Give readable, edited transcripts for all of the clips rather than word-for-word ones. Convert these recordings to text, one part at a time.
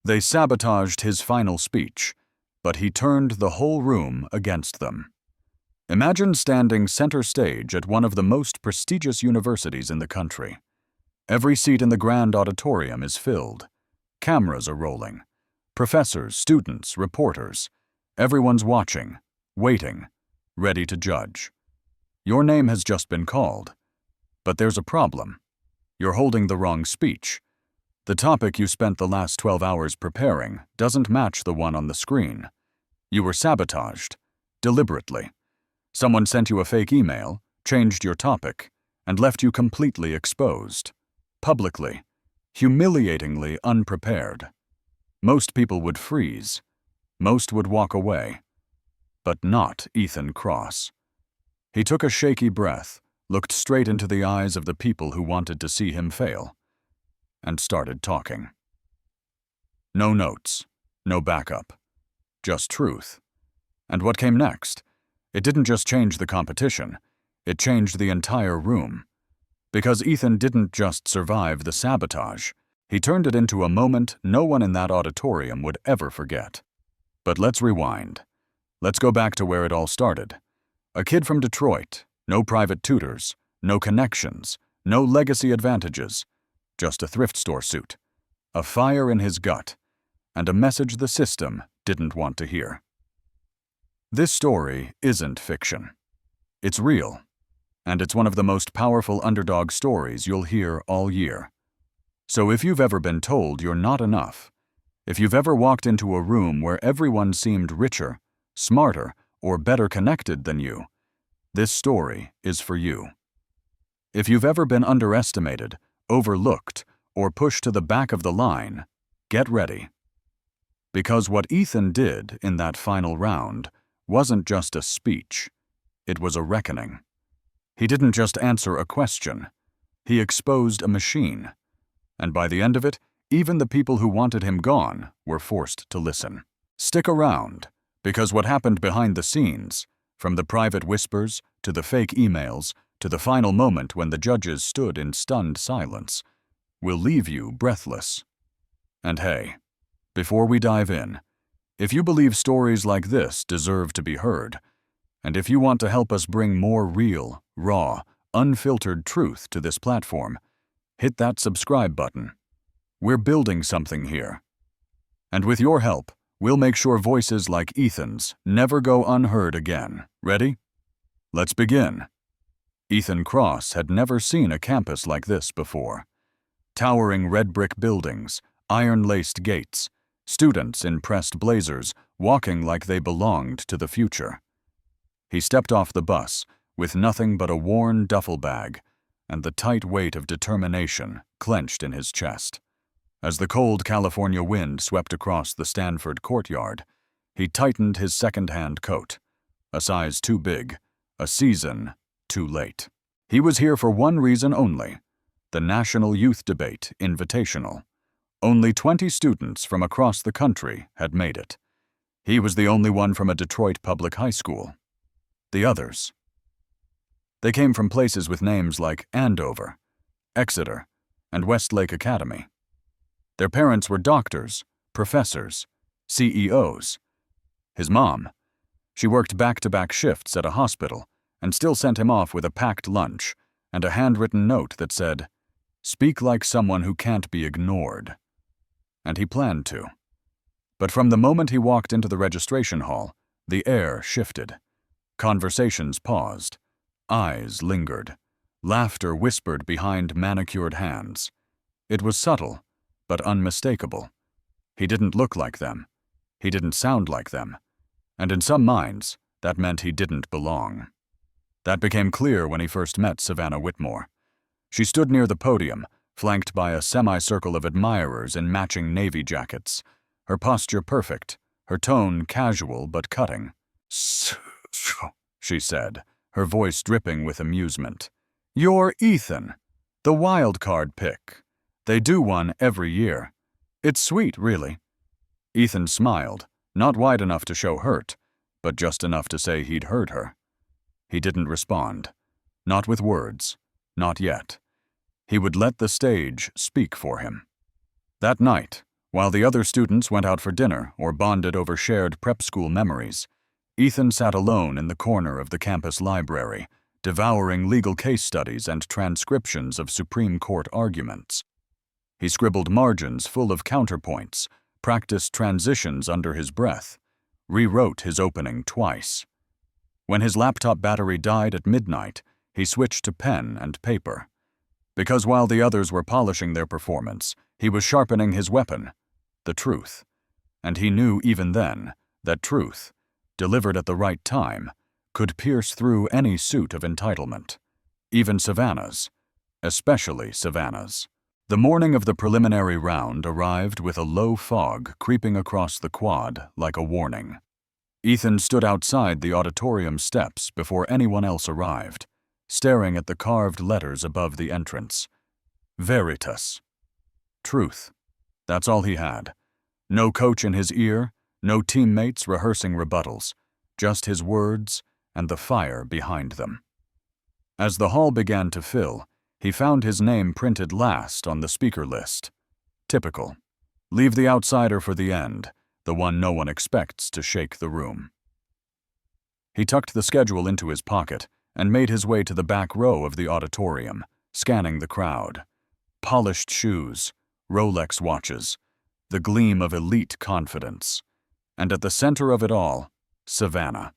They sabotaged his final speech, but he turned the whole room against them. Imagine standing center stage at one of the most prestigious universities in the country. Every seat in the grand auditorium is filled. Cameras are rolling. Professors, students, reporters. Everyone's watching, waiting, ready to judge. Your name has just been called. But there's a problem. You're holding the wrong speech. The topic you spent the last 12 hours preparing doesn't match the one on the screen. You were sabotaged, deliberately. Someone sent you a fake email, changed your topic, and left you completely exposed. Publicly, humiliatingly unprepared. Most people would freeze. Most would walk away. But not Ethan Cross. He took a shaky breath, looked straight into the eyes of the people who wanted to see him fail, and started talking. No notes, no backup, just truth. And what came next? It didn't just change the competition, it changed the entire room. Because Ethan didn't just survive the sabotage, he turned it into a moment no one in that auditorium would ever forget. But let's rewind. Let's go back to where it all started. A kid from Detroit, no private tutors, no connections, no legacy advantages, just a thrift store suit, a fire in his gut, and a message the system didn't want to hear. This story isn't fiction. It's real, and it's one of the most powerful underdog stories you'll hear all year. So if you've ever been told you're not enough, if you've ever walked into a room where everyone seemed richer, smarter, or better connected than you, this story is for you. If you've ever been underestimated, overlooked, or pushed to the back of the line, get ready. Because what Ethan did in that final round wasn't just a speech, it was a reckoning. He didn't just answer a question, he exposed a machine. And by the end of it, even the people who wanted him gone were forced to listen. Stick around, because what happened behind the scenes, from the private whispers to the fake emails to the final moment when the judges stood in stunned silence, will leave you breathless. And hey, before we dive in, if you believe stories like this deserve to be heard, and if you want to help us bring more real, raw, unfiltered truth to this platform, hit that subscribe button. We're building something here. And with your help, we'll make sure voices like Ethan's never go unheard again. Ready? Let's begin. Ethan Cross had never seen a campus like this before. Towering red brick buildings, iron-laced gates, students in pressed blazers walking like they belonged to the future. He stepped off the bus with nothing but a worn duffel bag and the tight weight of determination clenched in his chest. As the cold California wind swept across the Stanford courtyard, he tightened his second-hand coat, a size too big, a season too late. He was here for one reason only, the National Youth Debate Invitational. Only 20 students from across the country had made it. He was the only one from a Detroit public high school. The others, they came from places with names like Andover, Exeter, and Westlake Academy. Their parents were doctors, professors, CEOs. His mom, she worked back-to-back shifts at a hospital and still sent him off with a packed lunch and a handwritten note that said, "Speak like someone who can't be ignored." And he planned to. But from the moment he walked into the registration hall, the air shifted. Conversations paused. Eyes lingered. Laughter whispered behind manicured hands. It was subtle, but unmistakable. He didn't look like them. He didn't sound like them. And in some minds, that meant he didn't belong. That became clear when he first met Savannah Whitmore. She stood near the podium, flanked by a semicircle of admirers in matching navy jackets, her posture perfect, her tone casual but cutting. She said, her voice dripping with amusement. "You're Ethan, the wild card pick. They do one every year. It's sweet, really." Ethan smiled, not wide enough to show hurt, but just enough to say he'd heard her. He didn't respond. Not with words. Not yet. He would let the stage speak for him. That night, While the other students went out for dinner or bonded over shared prep school memories, Ethan sat alone in the corner of the campus library, devouring legal case studies and transcriptions of Supreme Court arguments. He scribbled margins full of counterpoints, practiced transitions under his breath, rewrote his opening twice. When his laptop battery died at midnight, he switched to pen and paper. Because while the others were polishing their performance, he was sharpening his weapon, the truth. And he knew even then that truth, delivered at the right time, could pierce through any suit of entitlement, even Savannah's, especially Savannah's. The morning of the preliminary round arrived with a low fog creeping across the quad like a warning. Ethan stood outside the auditorium steps before anyone else arrived, staring at the carved letters above the entrance. Veritas. Truth. That's all he had. No coach in his ear, no teammates rehearsing rebuttals, just his words and the fire behind them. As the hall began to fill, he found his name printed last on the speaker list. Typical. Leave the outsider for the end, the one no one expects to shake the room. He tucked the schedule into his pocket and made his way to the back row of the auditorium, scanning the crowd. Polished shoes, Rolex watches, the gleam of elite confidence. And at the center of it all, Savannah.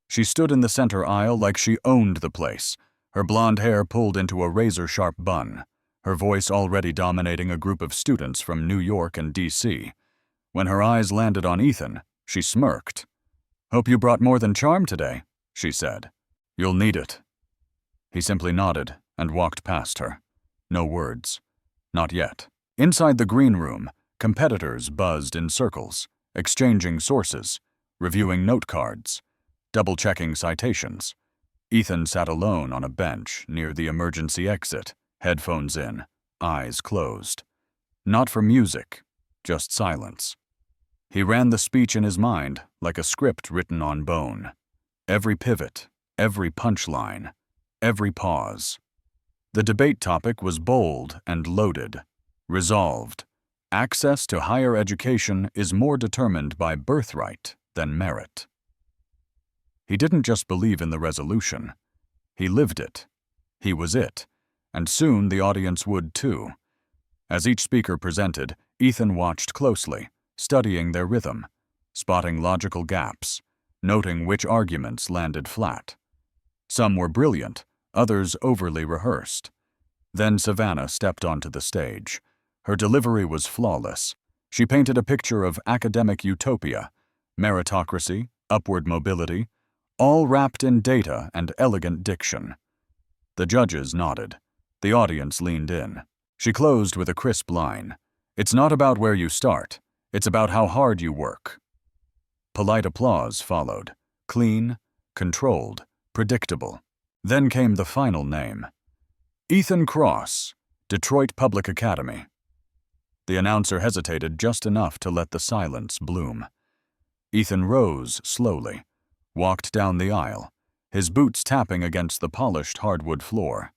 She stood in the center aisle like she owned the place, her blonde hair pulled into a razor-sharp bun, her voice already dominating a group of students from New York and D.C. When her eyes landed on Ethan, she smirked. "Hope you brought more than charm today," she said. "You'll need it." He simply nodded and walked past her. No words. Not yet. Inside the green room, competitors buzzed in circles, exchanging sources, reviewing note cards, double-checking citations. Ethan sat alone on a bench near the emergency exit, headphones in, eyes closed. Not for music, just silence. He ran the speech in his mind like a script written on bone. Every pivot, every punchline, every pause. The debate topic was bold and loaded. Resolved. Access to higher education is more determined by birthright than merit. He didn't just believe in the resolution. He lived it. He was it. And soon the audience would too. As each speaker presented, Ethan watched closely, studying their rhythm, spotting logical gaps, noting which arguments landed flat. Some were brilliant, others overly rehearsed. Then Savannah stepped onto the stage. Her delivery was flawless. She painted a picture of academic utopia, meritocracy, upward mobility, all wrapped in data and elegant diction. The judges nodded. The audience leaned in. She closed with a crisp line. "It's not about where you start. It's about how hard you work." Polite applause followed. Clean, controlled, predictable. Then came the final name. Ethan Cross, Detroit Public Academy. The announcer hesitated just enough to let the silence bloom. Ethan rose slowly, walked down the aisle, his boots tapping against the polished hardwood floor.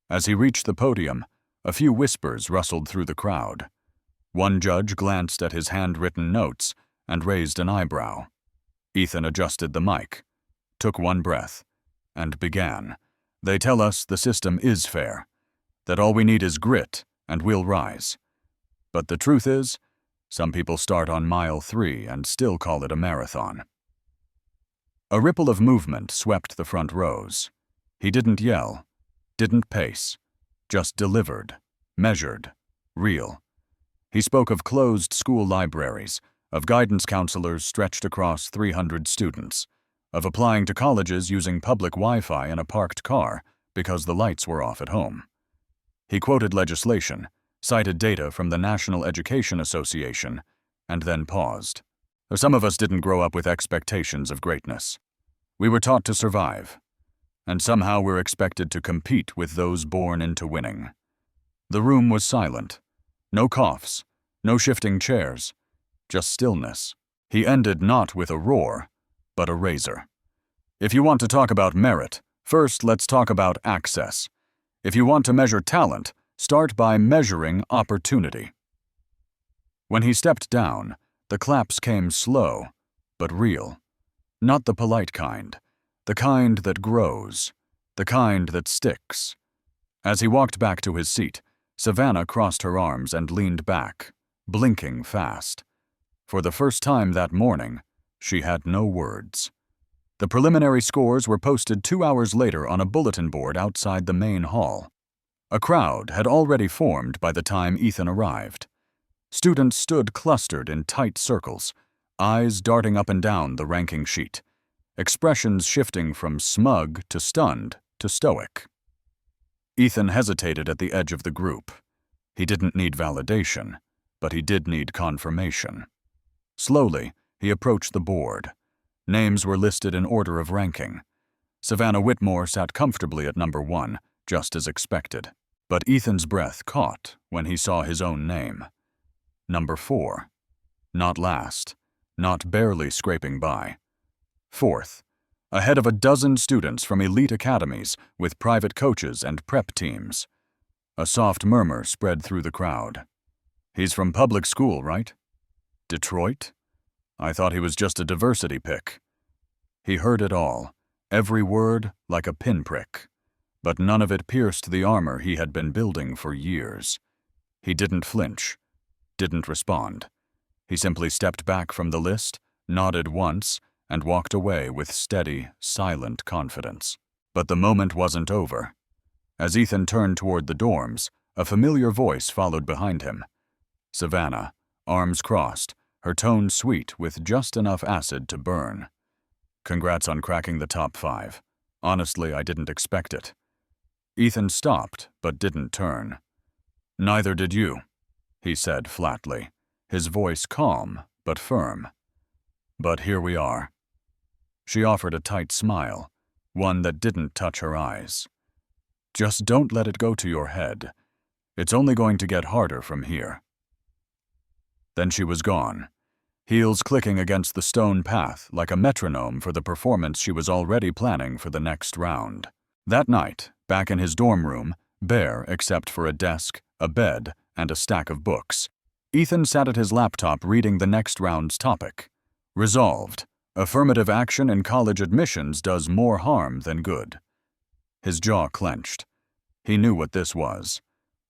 As he reached the podium, a few whispers rustled through the crowd. One judge glanced at his handwritten notes and raised an eyebrow. Ethan adjusted the mic, took one breath, and began. "They tell us the system is fair, that all we need is grit and we'll rise. But the truth is, some people start on mile 3 and still call it a marathon." A ripple of movement swept the front rows. He didn't yell, didn't pace, just delivered, measured, real. He spoke of closed school libraries, of guidance counselors stretched across 300 students, of applying to colleges using public Wi-Fi in a parked car because the lights were off at home. He quoted legislation, cited data from the National Education Association, and then paused. Some of us didn't grow up with expectations of greatness. We were taught to survive, and somehow we're expected to compete with those born into winning. The room was silent. No coughs, no shifting chairs, just stillness. He ended not with a roar, but a razor. "If you want to talk about merit, first let's talk about access. If you want to measure talent, start by measuring opportunity." When he stepped down, the claps came slow, but real. Not the polite kind, the kind that grows, the kind that sticks. As he walked back to his seat, Savannah crossed her arms and leaned back, blinking fast. For the first time that morning, she had no words. The preliminary scores were posted 2 hours later on a bulletin board outside the main hall. A crowd had already formed by the time Ethan arrived. Students stood clustered in tight circles, eyes darting up and down the ranking sheet, expressions shifting from smug to stunned to stoic. Ethan hesitated at the edge of the group. He didn't need validation, but he did need confirmation. Slowly, he approached the board. Names were listed in order of ranking. Savannah Whitmore sat comfortably at number 1, just as expected. But Ethan's breath caught when he saw his own name. Number 4. Not last, not barely scraping by. 4th, ahead of a dozen students from elite academies with private coaches and prep teams. A soft murmur spread through the crowd. He's from public school, right? Detroit? I thought he was just a diversity pick. He heard it all, every word like a pinprick. But none of it pierced the armor he had been building for years. He didn't flinch, didn't respond. He simply stepped back from the list, nodded once, and walked away with steady, silent confidence. But the moment wasn't over. As Ethan turned toward the dorms, a familiar voice followed behind him. Savannah, arms crossed, her tone sweet with just enough acid to burn. Congrats on cracking the top 5. Honestly, I didn't expect it. Ethan stopped, but didn't turn. Neither did you, he said flatly, his voice calm but firm. But here we are. She offered a tight smile, one that didn't touch her eyes. Just don't let it go to your head. It's only going to get harder from here. Then she was gone, heels clicking against the stone path like a metronome for the performance she was already planning for the next round. That night, back in his dorm room, bare except for a desk, a bed, and a stack of books, Ethan sat at his laptop reading the next round's topic. Resolved, affirmative action in college admissions does more harm than good. His jaw clenched. He knew what this was.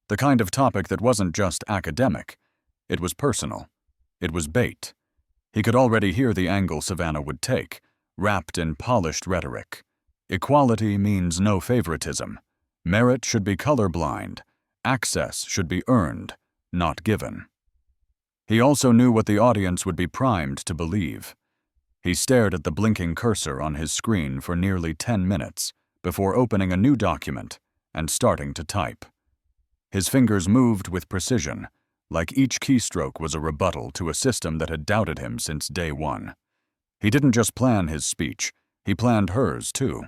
The kind of topic that wasn't just academic. It was personal. It was bait. He could already hear the angle Savannah would take, wrapped in polished rhetoric. Equality means no favoritism. Merit should be colorblind. Access should be earned, not given. He also knew what the audience would be primed to believe. He stared at the blinking cursor on his screen for nearly 10 minutes before opening a new document and starting to type. His fingers moved with precision, like each keystroke was a rebuttal to a system that had doubted him since day one. He didn't just plan his speech, he planned hers too.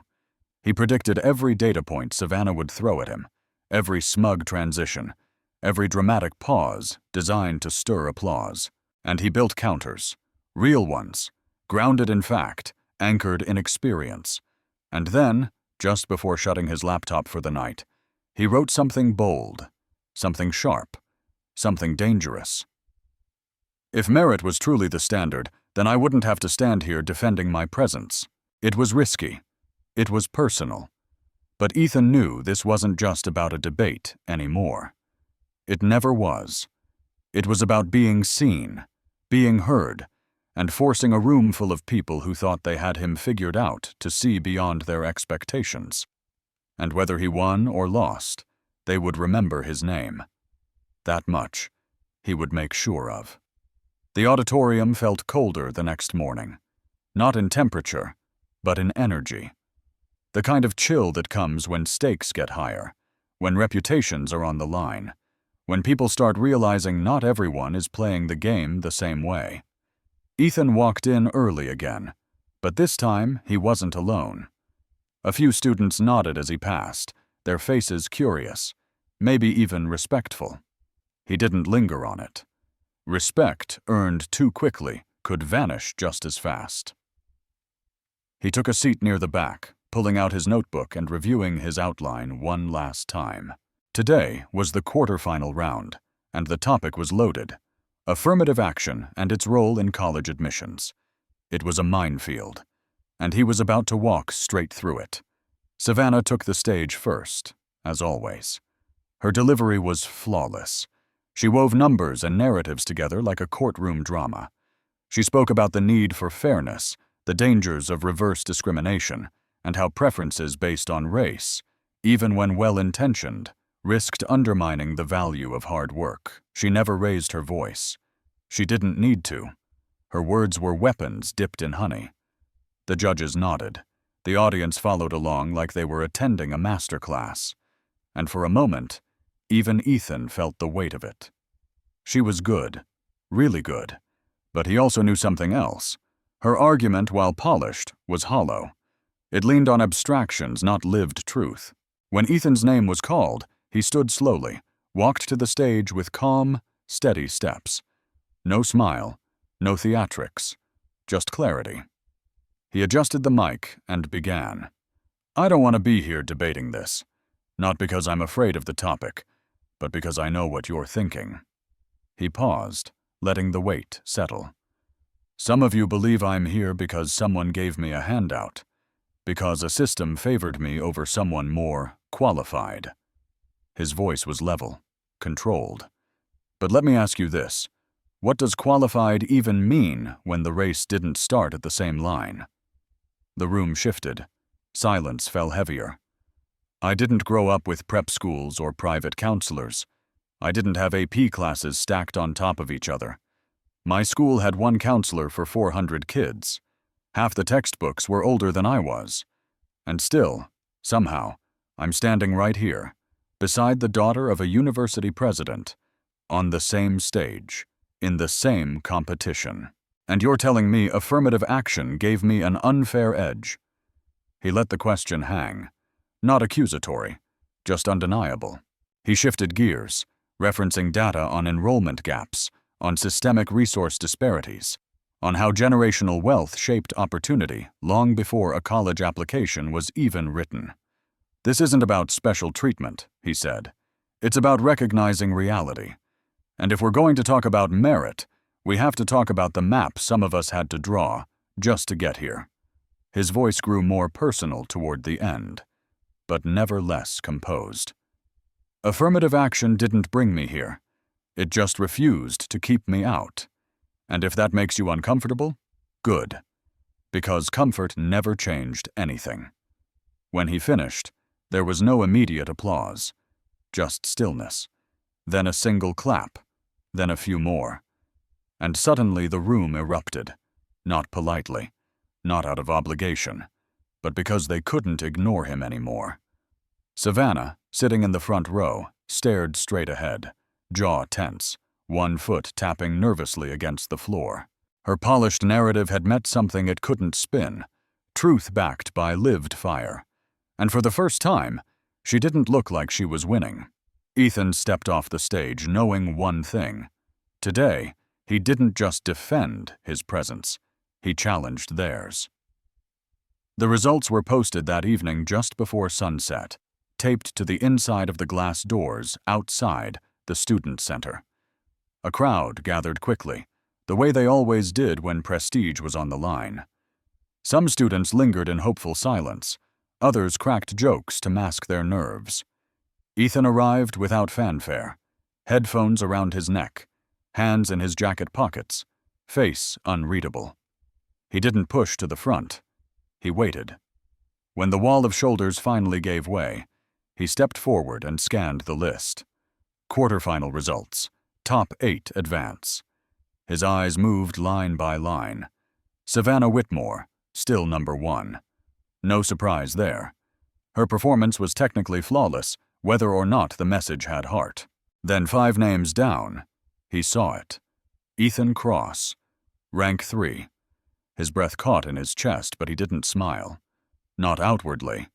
He predicted every data point Savannah would throw at him, every smug transition, every dramatic pause designed to stir applause. And he built counters, real ones, grounded in fact, anchored in experience. And then, just before shutting his laptop for the night, he wrote something bold, something sharp, something dangerous. If merit was truly the standard, then I wouldn't have to stand here defending my presence. It was risky. It was personal. But Ethan knew this wasn't just about a debate anymore. It never was. It was about being seen, being heard, and forcing a room full of people who thought they had him figured out to see beyond their expectations. And whether he won or lost, they would remember his name. That much he would make sure of. The auditorium felt colder the next morning, not in temperature, but in energy. The kind of chill that comes when stakes get higher, when reputations are on the line, when people start realizing not everyone is playing the game the same way. Ethan walked in early again, but this time he wasn't alone. A few students nodded as he passed, their faces curious, maybe even respectful. He didn't linger on it. Respect earned too quickly could vanish just as fast. He took a seat near the back, pulling out his notebook and reviewing his outline one last time. Today was the quarterfinal round, and the topic was loaded. Affirmative action and its role in college admissions. It was a minefield, and he was about to walk straight through it. Savannah took the stage first, as always. Her delivery was flawless. She wove numbers and narratives together like a courtroom drama. She spoke about the need for fairness, the dangers of reverse discrimination, and how preferences based on race, even when well-intentioned, risked undermining the value of hard work. She never raised her voice. She didn't need to. Her words were weapons dipped in honey. The judges nodded. The audience followed along like they were attending a master class. And for a moment, even Ethan felt the weight of it. She was good, really good, but he also knew something else. Her argument, while polished, was hollow. It leaned on abstractions, not lived truth. When Ethan's name was called, he stood slowly, walked to the stage with calm, steady steps. No smile, no theatrics, just clarity. He adjusted the mic and began. I don't want to be here debating this, not because I'm afraid of the topic, but because I know what you're thinking. He paused, letting the weight settle. Some of you believe I'm here because someone gave me a handout, because a system favored me over someone more qualified. His voice was level, controlled. But let me ask you this. What does qualified even mean when the race didn't start at the same line? The room shifted. Silence fell heavier. I didn't grow up with prep schools or private counselors. I didn't have AP classes stacked on top of each other. My school had one counselor for 400 kids. Half the textbooks were older than I was. And still, somehow, I'm standing right here, beside the daughter of a university president, on the same stage, in the same competition. And you're telling me affirmative action gave me an unfair edge? He let the question hang, not accusatory, just undeniable. He shifted gears, referencing data on enrollment gaps, on systemic resource disparities, on how generational wealth shaped opportunity long before a college application was even written. This isn't about special treatment, he said. It's about recognizing reality. And if we're going to talk about merit, we have to talk about the map some of us had to draw just to get here. His voice grew more personal toward the end, but never less composed. Affirmative action didn't bring me here. It just refused to keep me out. And if that makes you uncomfortable, good. Because comfort never changed anything. When he finished, there was no immediate applause, just stillness, then a single clap, then a few more. And suddenly the room erupted, not politely, not out of obligation, but because they couldn't ignore him anymore. Savannah, sitting in the front row, stared straight ahead, jaw tense, one foot tapping nervously against the floor. Her polished narrative had met something it couldn't spin, truth backed by lived fire. And for the first time, she didn't look like she was winning. Ethan stepped off the stage knowing one thing. Today, he didn't just defend his presence, he challenged theirs. The results were posted that evening just before sunset, taped to the inside of the glass doors outside the student center. A crowd gathered quickly, the way they always did when prestige was on the line. Some students lingered in hopeful silence, others cracked jokes to mask their nerves. Ethan arrived without fanfare, headphones around his neck, hands in his jacket pockets, face unreadable. He didn't push to the front. He waited. When the wall of shoulders finally gave way, he stepped forward and scanned the list. Quarterfinal results. Top 8 advance. His eyes moved line by line. Savannah Whitmore, still number 1. No surprise there. Her performance was technically flawless, whether or not the message had heart. Then 5 names down, he saw it. Ethan Cross, rank 3. His breath caught in his chest, but he didn't smile. Not outwardly.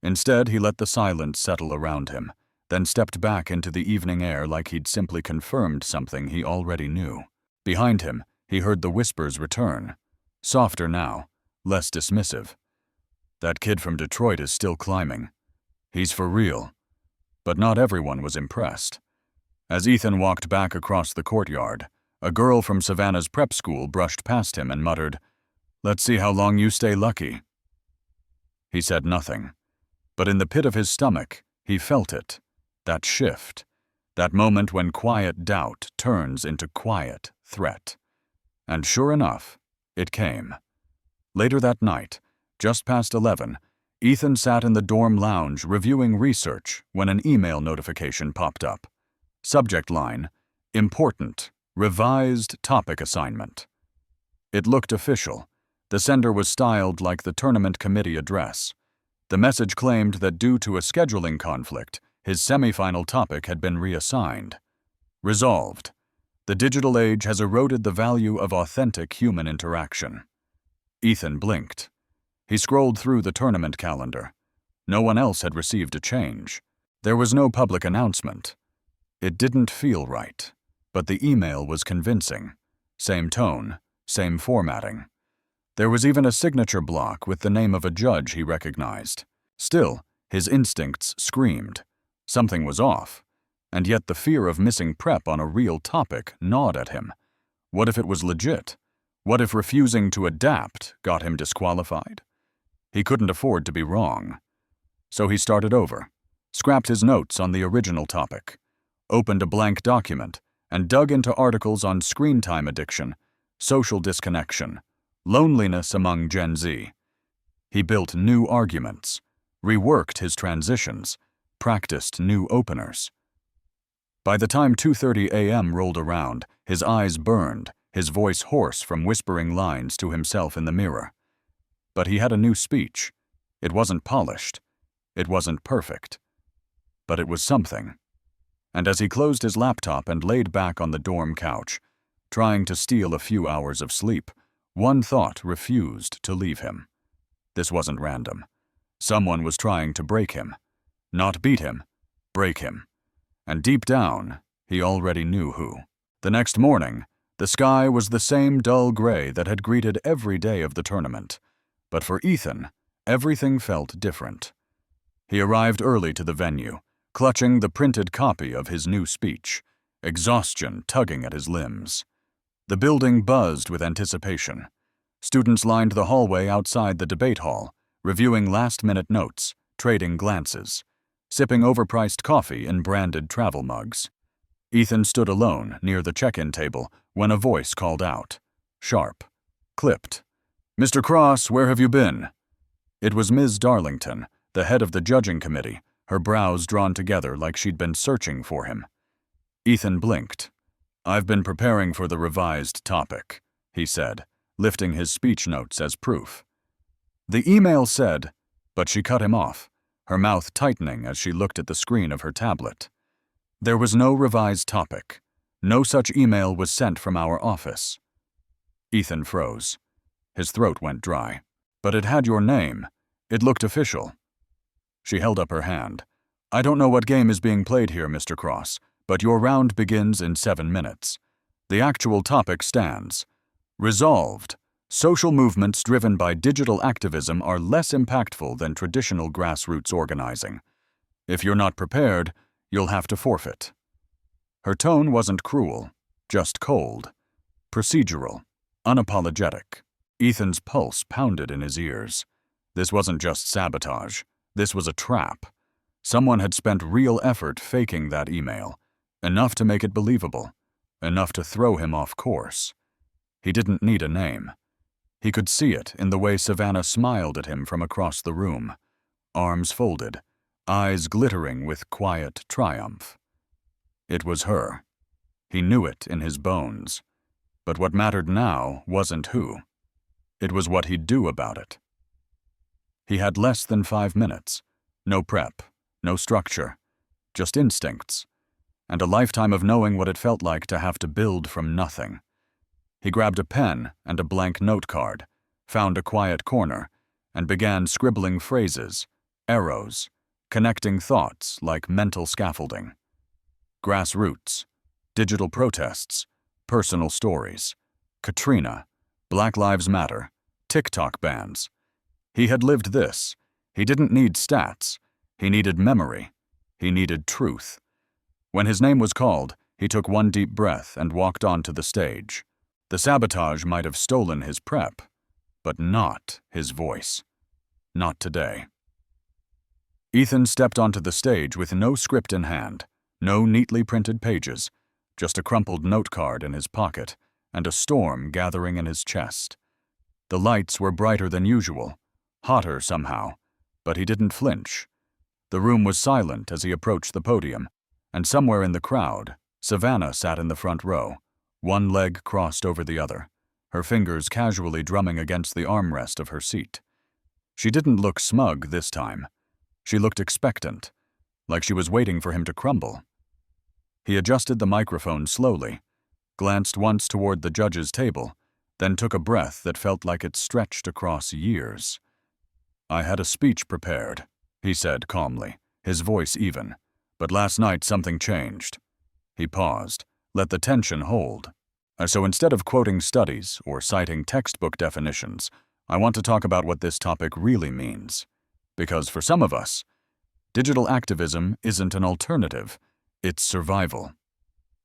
Instead, he let the silence settle around him, then stepped back into the evening air like he'd simply confirmed something he already knew. Behind him, he heard the whispers return. Softer now, less dismissive. That kid from Detroit is still climbing. He's for real. But not everyone was impressed. As Ethan walked back across the courtyard, A girl from Savannah's prep school brushed past him and muttered, "Let's see how long you stay lucky." He said nothing, but in the pit of his stomach, he felt it, that shift, that moment when quiet doubt turns into quiet threat. And sure enough, it came. Later that night, just past 11, Ethan sat in the dorm lounge reviewing research when an email notification popped up. Subject line, "Important, revised topic assignment." It looked official. The sender was styled like the tournament committee address. The message claimed that due to a scheduling conflict, his semifinal topic had been reassigned. Resolved. The digital age has eroded the value of authentic human interaction. Ethan blinked. He scrolled through the tournament calendar. No one else had received a change. There was no public announcement. It didn't feel right, but the email was convincing. Same tone, same formatting. There was even a signature block with the name of a judge he recognized. Still, his instincts screamed. Something was off, and yet the fear of missing prep on a real topic gnawed at him. What if it was legit? What if refusing to adapt got him disqualified? He couldn't afford to be wrong. So he started over, scrapped his notes on the original topic, opened a blank document, and dug into articles on screen time addiction, social disconnection, loneliness among Gen Z. He built new arguments, reworked his transitions, practiced new openers. By the time 2:30 a.m. rolled around, his eyes burned, his voice hoarse from whispering lines to himself in the mirror. But he had a new speech. It wasn't polished. It wasn't perfect. But it was something. And as he closed his laptop and laid back on the dorm couch, trying to steal a few hours of sleep, one thought refused to leave him. This wasn't random. Someone was trying to break him. Not beat him, break him. And deep down, he already knew who. The next morning, the sky was the same dull gray that had greeted every day of the tournament. But for Ethan, everything felt different. He arrived early to the venue, clutching the printed copy of his new speech, exhaustion tugging at his limbs. The building buzzed with anticipation. Students lined the hallway outside the debate hall, reviewing last-minute notes, trading glances, sipping overpriced coffee in branded travel mugs. Ethan stood alone near the check-in table when a voice called out. Sharp. Clipped. "Mr. Cross, where have you been?" It was Ms. Darlington, the head of the judging committee, her brows drawn together like she'd been searching for him. Ethan blinked. "I've been preparing for the revised topic," he said, lifting his speech notes as proof. The email said, but she cut him off, her mouth tightening as she looked at the screen of her tablet. There was no revised topic. No such email was sent from our office. Ethan froze. His throat went dry. "But it had your name. It looked official." She held up her hand. "I don't know what game is being played here, Mr. Cross, but your round begins in 7 minutes. The actual topic stands. Resolved. Social movements driven by digital activism are less impactful than traditional grassroots organizing. If you're not prepared, you'll have to forfeit." Her tone wasn't cruel, just cold, procedural, unapologetic. Ethan's pulse pounded in his ears. This wasn't just sabotage. This was a trap. Someone had spent real effort faking that email, enough to make it believable, enough to throw him off course. He didn't need a name. He could see it in the way Savannah smiled at him from across the room, arms folded, eyes glittering with quiet triumph. It was her. He knew it in his bones. But what mattered now wasn't who. It was what he'd do about it. He had less than 5 minutes. No prep, no structure, just instincts, and a lifetime of knowing what it felt like to have to build from nothing. He grabbed a pen and a blank note card, found a quiet corner, and began scribbling phrases, arrows, connecting thoughts like mental scaffolding. Grassroots, digital protests, personal stories, Katrina, Black Lives Matter, TikTok bans. He had lived this. He didn't need stats. He needed memory. He needed truth. When his name was called, He took one deep breath and walked onto the stage. The sabotage might have stolen his prep, but not his voice. Not today. Ethan stepped onto the stage with no script in hand, no neatly printed pages, just a crumpled note card in his pocket and a storm gathering in his chest. The lights were brighter than usual, hotter somehow, but he didn't flinch. The room was silent as he approached the podium, and somewhere in the crowd, Savannah sat in the front row, one leg crossed over the other, her fingers casually drumming against the armrest of her seat. She didn't look smug this time. She looked expectant, like she was waiting for him to crumble. He adjusted the microphone slowly, glanced once toward the judge's table, then took a breath that felt like it stretched across years. "I had a speech prepared," he said calmly, his voice even, "but last night something changed." He paused, let the tension hold. "So instead of quoting studies or citing textbook definitions, I want to talk about what this topic really means. Because for some of us, digital activism isn't an alternative, it's survival."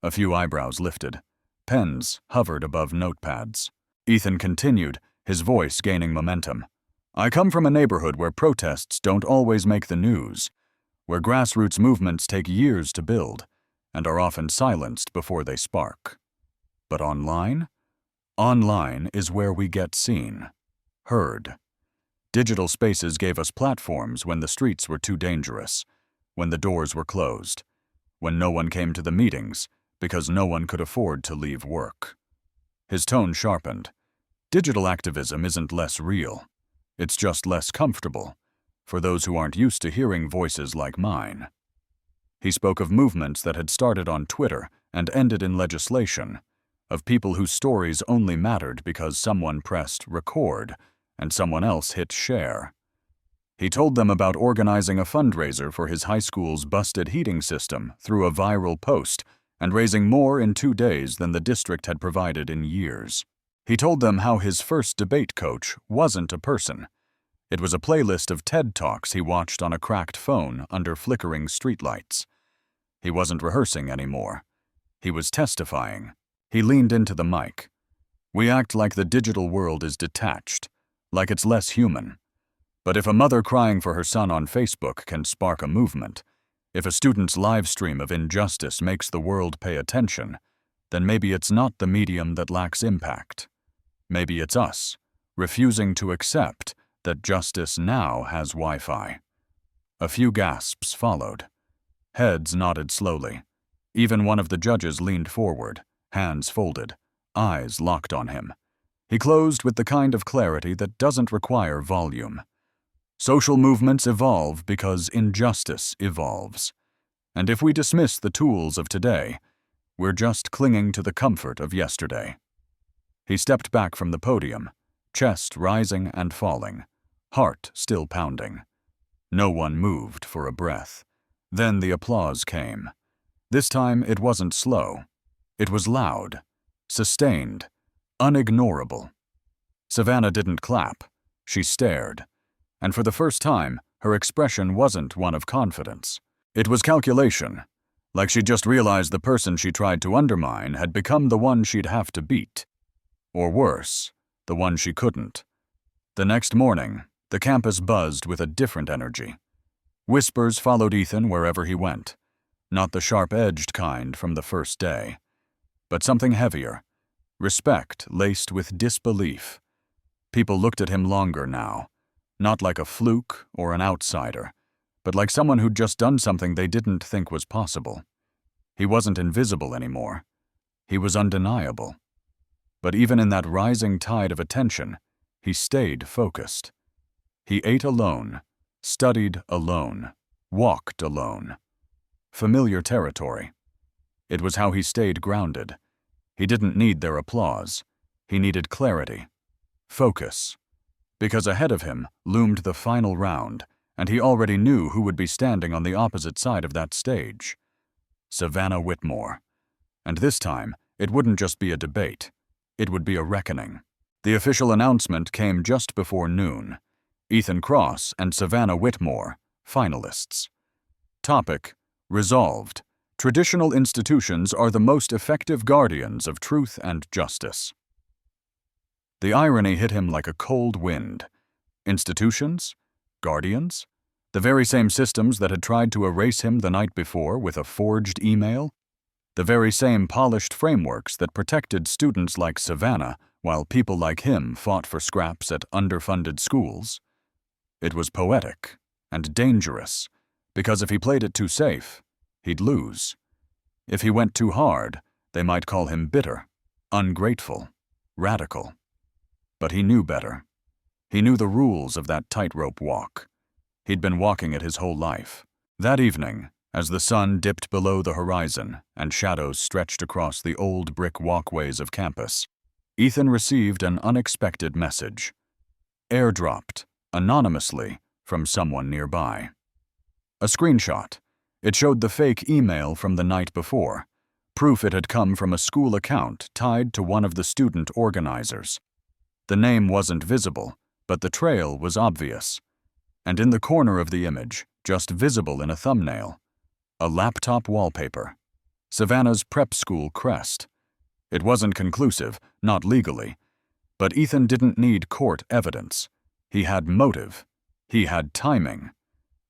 A few eyebrows lifted. Pens hovered above notepads. Ethan continued, his voice gaining momentum. "I come from a neighborhood where protests don't always make the news, where grassroots movements take years to build and are often silenced before they spark. But online? Online is where we get seen, heard. Digital spaces gave us platforms when the streets were too dangerous, when the doors were closed, when no one came to the meetings because no one could afford to leave work." His tone sharpened. Digital activism isn't less real. It's just less comfortable, for those who aren't used to hearing voices like mine. He spoke of movements that had started on Twitter and ended in legislation, of people whose stories only mattered because someone pressed record and someone else hit share. He told them about organizing a fundraiser for his high school's busted heating system through a viral post and raising more in 2 days than the district had provided in years. He told them how his first debate coach wasn't a person. It was a playlist of TED Talks he watched on a cracked phone under flickering streetlights. He wasn't rehearsing anymore. He was testifying. He leaned into the mic. "We act like the digital world is detached, like it's less human. But if a mother crying for her son on Facebook can spark a movement, if a student's live stream of injustice makes the world pay attention, then maybe it's not the medium that lacks impact. Maybe it's us, refusing to accept that justice now has Wi-Fi." A few gasps followed. Heads nodded slowly. Even one of the judges leaned forward, hands folded, eyes locked on him. He closed with the kind of clarity that doesn't require volume. Social movements evolve because injustice evolves. And if we dismiss the tools of today, we're just clinging to the comfort of yesterday. He stepped back from the podium, chest rising and falling, heart still pounding. No one moved for a breath. Then the applause came. This time it wasn't slow. It was loud, sustained, unignorable. Savannah didn't clap. She stared. And for the first time, her expression wasn't one of confidence. It was calculation, like she'd just realized the person she tried to undermine had become the one she'd have to beat. Or worse, the one she couldn't. The next morning, the campus buzzed with a different energy. Whispers followed Ethan wherever he went, not the sharp-edged kind from the first day, but something heavier, respect laced with disbelief. People looked at him longer now, not like a fluke or an outsider, but like someone who'd just done something they didn't think was possible. He wasn't invisible anymore. He was undeniable. But even in that rising tide of attention, he stayed focused. He ate alone, studied alone, walked alone. Familiar territory. It was how he stayed grounded. He didn't need their applause. He needed clarity, focus. Because ahead of him loomed the final round, and he already knew who would be standing on the opposite side of that stage. Savannah Whitmore. And this time, it wouldn't just be a debate. It would be a reckoning. The official announcement came just before noon. Ethan Cross and Savannah Whitmore, finalists. Topic: Resolved. Traditional institutions are the most effective guardians of truth and justice. The irony hit him like a cold wind. Institutions? Guardians? The very same systems that had tried to erase him the night before with a forged email? The very same polished frameworks that protected students like Savannah while people like him fought for scraps at underfunded schools? It was poetic and dangerous, because if he played it too safe, he'd lose. If he went too hard, they might call him bitter, ungrateful, radical. But he knew better. He knew the rules of that tightrope walk. He'd been walking it his whole life. That evening, as the sun dipped below the horizon and shadows stretched across the old brick walkways of campus, Ethan received an unexpected message. Airdropped, anonymously, from someone nearby. A screenshot. It showed the fake email from the night before, proof it had come from a school account tied to one of the student organizers. The name wasn't visible, but the trail was obvious. And in the corner of the image, just visible in a thumbnail, a laptop wallpaper. Savannah's prep school crest. It wasn't conclusive, not legally, but Ethan didn't need court evidence. He had motive. He had timing.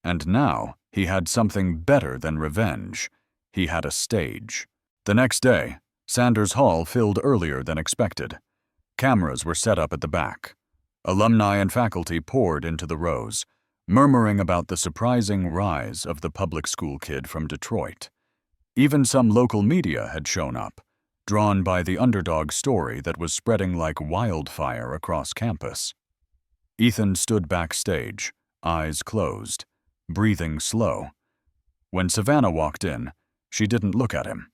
And now he had something better than revenge. He had a stage. The next day, Sanders Hall filled earlier than expected. Cameras were set up at the back. Alumni and faculty poured into the rows, murmuring about the surprising rise of the public school kid from Detroit. Even some local media had shown up, drawn by the underdog story that was spreading like wildfire across campus. Ethan stood backstage, eyes closed, breathing slow. When Savannah walked in, she didn't look at him.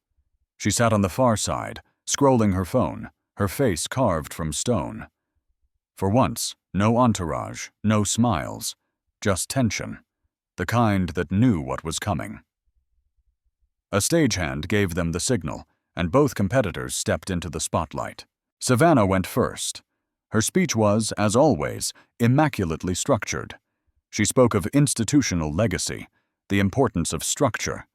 She sat on the far side, scrolling her phone, her face carved from stone. For once, no entourage, no smiles, just tension, the kind that knew what was coming. A stagehand gave them the signal, and both competitors stepped into the spotlight. Savannah went first. Her speech was, as always, immaculately structured. She spoke of institutional legacy, the importance of structure,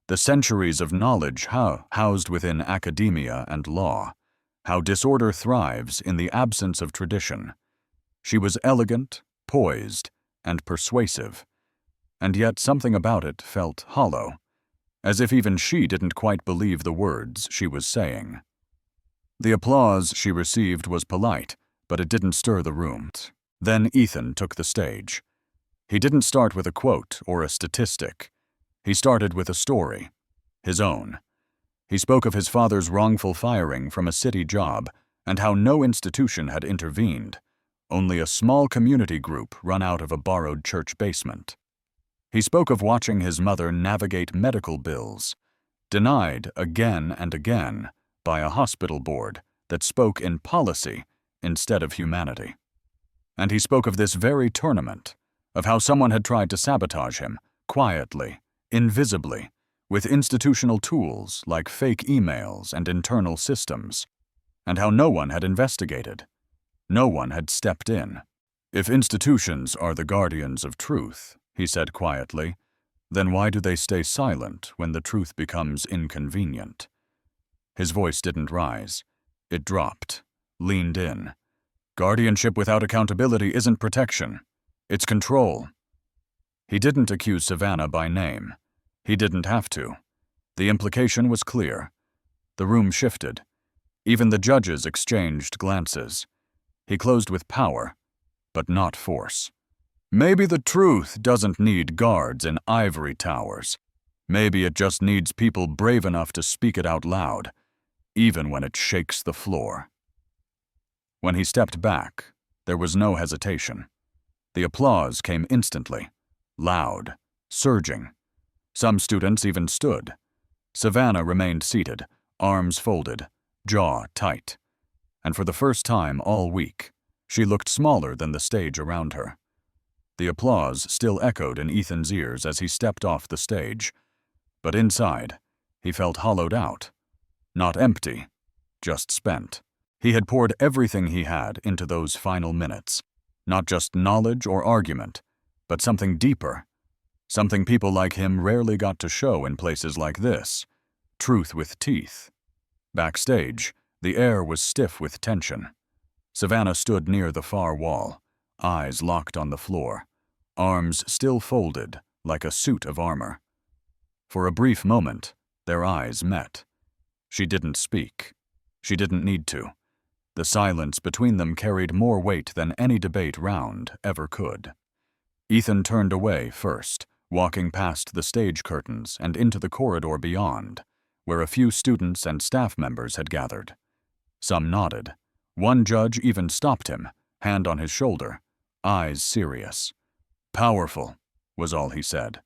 the centuries of knowledge housed within academia and law, how disorder thrives in the absence of tradition. She was elegant, poised, and persuasive, and yet something about it felt hollow, as if even she didn't quite believe the words she was saying. The applause she received was polite, but it didn't stir the room. Then Ethan took the stage. He didn't start with a quote or a statistic. He started with a story, his own. He spoke of his father's wrongful firing from a city job and how no institution had intervened, only a small community group run out of a borrowed church basement. He spoke of watching his mother navigate medical bills, denied again and again by a hospital board that spoke in policy instead of humanity. And he spoke of this very tournament, of how someone had tried to sabotage him, quietly, invisibly, with institutional tools like fake emails and internal systems, and how no one had investigated. No one had stepped in. If institutions are the guardians of truth, he said quietly, then why do they stay silent when the truth becomes inconvenient? His voice didn't rise. It dropped, leaned in. Guardianship without accountability isn't protection. It's control. He didn't accuse Savannah by name. He didn't have to. The implication was clear. The room shifted. Even the judges exchanged glances. He closed with power, but not force. Maybe the truth doesn't need guards in ivory towers. Maybe it just needs people brave enough to speak it out loud, even when it shakes the floor. When he stepped back, there was no hesitation. The applause came instantly, loud, surging. Some students even stood. Savannah remained seated, arms folded, jaw tight. And for the first time all week, she looked smaller than the stage around her. The applause still echoed in Ethan's ears as he stepped off the stage, but inside, he felt hollowed out. Not empty, just spent. He had poured everything he had into those final minutes, not just knowledge or argument, but something deeper, Something people like him rarely got to show in places like this. Truth with teeth. Backstage, the air was stiff with tension. Savannah stood near the far wall, eyes locked on the floor, arms still folded like a suit of armor. For a brief moment, their eyes met. She didn't speak. She didn't need to. The silence between them carried more weight than any debate round ever could. Ethan turned away first, walking past the stage curtains and into the corridor beyond, where a few students and staff members had gathered. Some nodded. One judge even stopped him, hand on his shoulder, eyes serious. "Powerful," was all he said.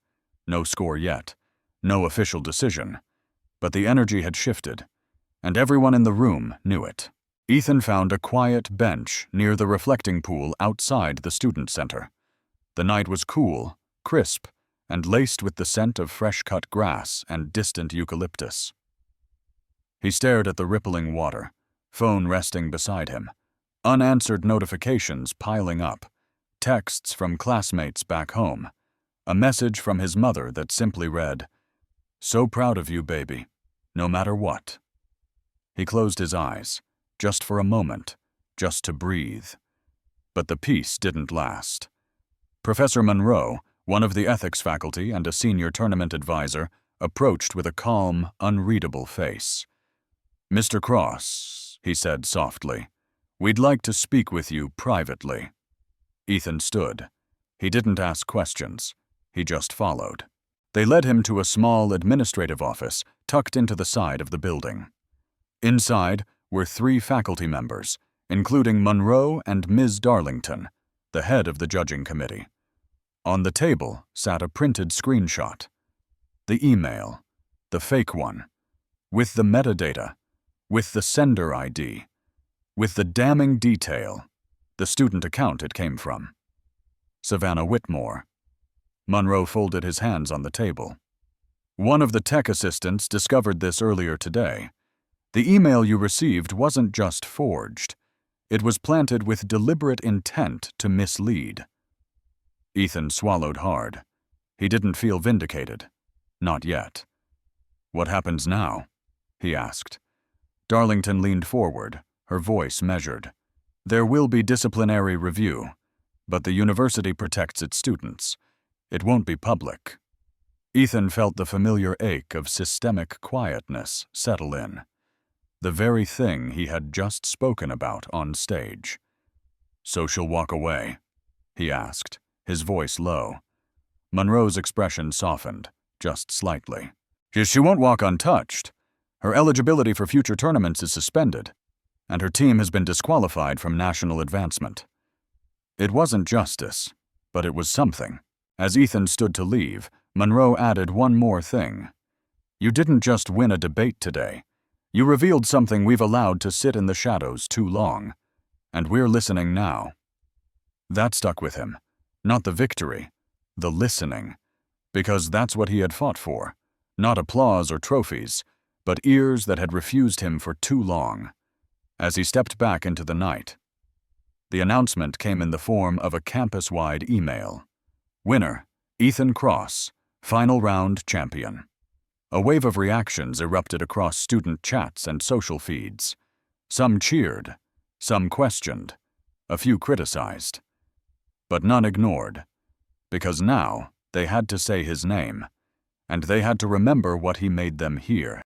No score yet, no official decision. But the energy had shifted, and everyone in the room knew it. Ethan found a quiet bench near the reflecting pool outside the student center. The night was cool, crisp, and laced with the scent of fresh-cut grass and distant eucalyptus. He stared at the rippling water, phone resting beside him, unanswered notifications piling up, texts from classmates back home, a message from his mother that simply read, "So proud of you, baby, no matter what." He closed his eyes, just for a moment, just to breathe. But the peace didn't last. Professor Monroe, one of the ethics faculty and a senior tournament advisor, approached with a calm, unreadable face. "Mr. Cross," he said softly, "we'd like to speak with you privately." Ethan stood. He didn't ask questions. He just followed. They led him to a small administrative office tucked into the side of the building. Inside were 3 faculty members, including Monroe and Ms. Darlington, the head of the judging committee. On the table sat a printed screenshot. The email, the fake one, with the metadata, with the sender ID, with the damning detail, the student account it came from. Savannah Whitmore. Monroe folded his hands on the table. "One of the tech assistants discovered this earlier today. The email you received wasn't just forged. It was planted with deliberate intent to mislead." Ethan swallowed hard. He didn't feel vindicated. Not yet. "What happens now?" he asked. Darlington leaned forward, her voice measured. "There will be disciplinary review, but the university protects its students. It won't be public." Ethan felt the familiar ache of systemic quietness settle in. The very thing he had just spoken about on stage. "So she'll walk away?" he asked, his voice low. Monroe's expression softened, just slightly. "She won't walk untouched. Her eligibility for future tournaments is suspended, and her team has been disqualified from national advancement." It wasn't justice, but it was something. As Ethan stood to leave, Monroe added one more thing. "You didn't just win a debate today. You revealed something we've allowed to sit in the shadows too long, and we're listening now." That stuck with him. Not the victory, the listening, because that's what he had fought for. Not applause or trophies, but ears that had refused him for too long. As he stepped back into the night, the announcement came in the form of a campus-wide email. "Winner, Ethan Cross, final round champion." A wave of reactions erupted across student chats and social feeds. Some cheered, some questioned, a few criticized. But none ignored, because now they had to say his name, and they had to remember what he made them hear.